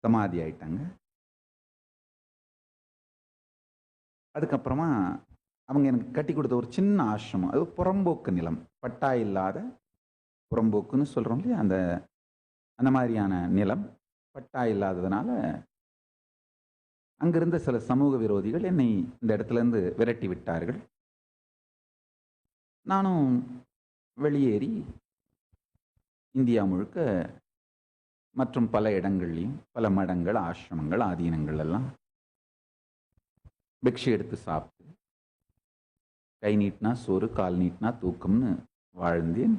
சமாதி ஆயிட்டாங்க. அதுக்கப்புறமா அவங்க எனக்கு கட்டி கொடுத்த ஒரு சின்ன ஆசிரமம், அது புறம்போக்கு நிலம், பட்டா இல்லாத புறம்போக்குன்னு சொல்றோம் இல்லையா, அந்த அந்த மாதிரியான நிலம், பட்டா இல்லாததுனால அங்கிருந்த சில சமூக விரோதிகள் என்னை இந்த இடத்துல இருந்து விரட்டி விட்டார்கள். நானும் வெளியேறி இந்தியா முழுக்க மற்றும் பல இடங்கள்லையும் பல மடங்கள், ஆசிரமங்கள், ஆதீனங்கள் எல்லாம் பிக்ஷை எடுத்து சாப்பிட்டு, கை நீட்டினா சோறு, கால் நீட்டினா தூக்கம்னு வாழ்ந்தேன்.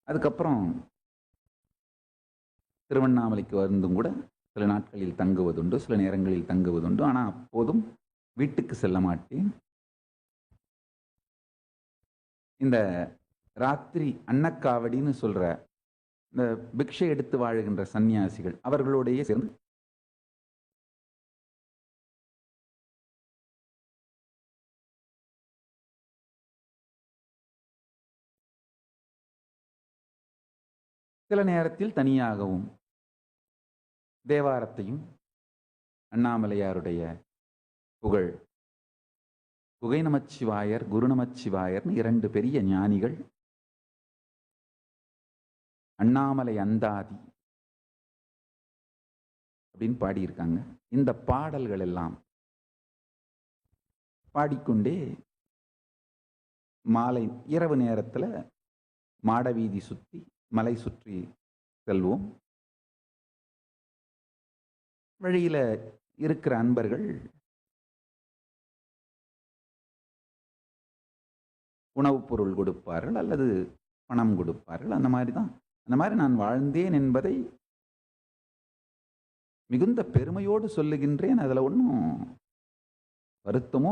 அதுக்கப்புறம் திருவண்ணாமலைக்கு வந்தும் கூட சில நாட்களில் தங்குவதுண்டு, சில நேரங்களில் தங்குவதுண்டு. ஆனால் அப்போதும் வீட்டுக்கு செல்ல மாட்டேன். இந்த ராத்திரி அன்னக்காவடின்னு சொல்ற இந்த பிக்ஷை எடுத்து வாழுகின்ற சன்னியாசிகள் அவர்களோடையே சேர்ந்து சில நேரத்தில் தனியாகவும் தேவாரத்தையும் அண்ணாமலையாருடைய புகழ், குகை நமச்சிவாயர், குரு நமச்சிவாயர்னு 2 பெரிய ஞானிகள் அண்ணாமலை அந்தாதி அப்படின்னு பாடியிருக்காங்க. இந்த பாடல்கள் எல்லாம் பாடிக்கொண்டே மாலை இரவு நேரத்தில் மாடவீதி சுற்றி மலை சுற்றி செல்வோம். வழியில இருக்கிற அன்பர்கள் உணவுப் பொருள் கொடுப்பார்கள் அல்லது பணம் கொடுப்பார்கள். அந்த மாதிரி நான் வாழ்ந்தேன் என்பதை மிகுந்த பெருமையோடு சொல்லுகின்றேன். அதில் ஒன்றும் வருத்தமோ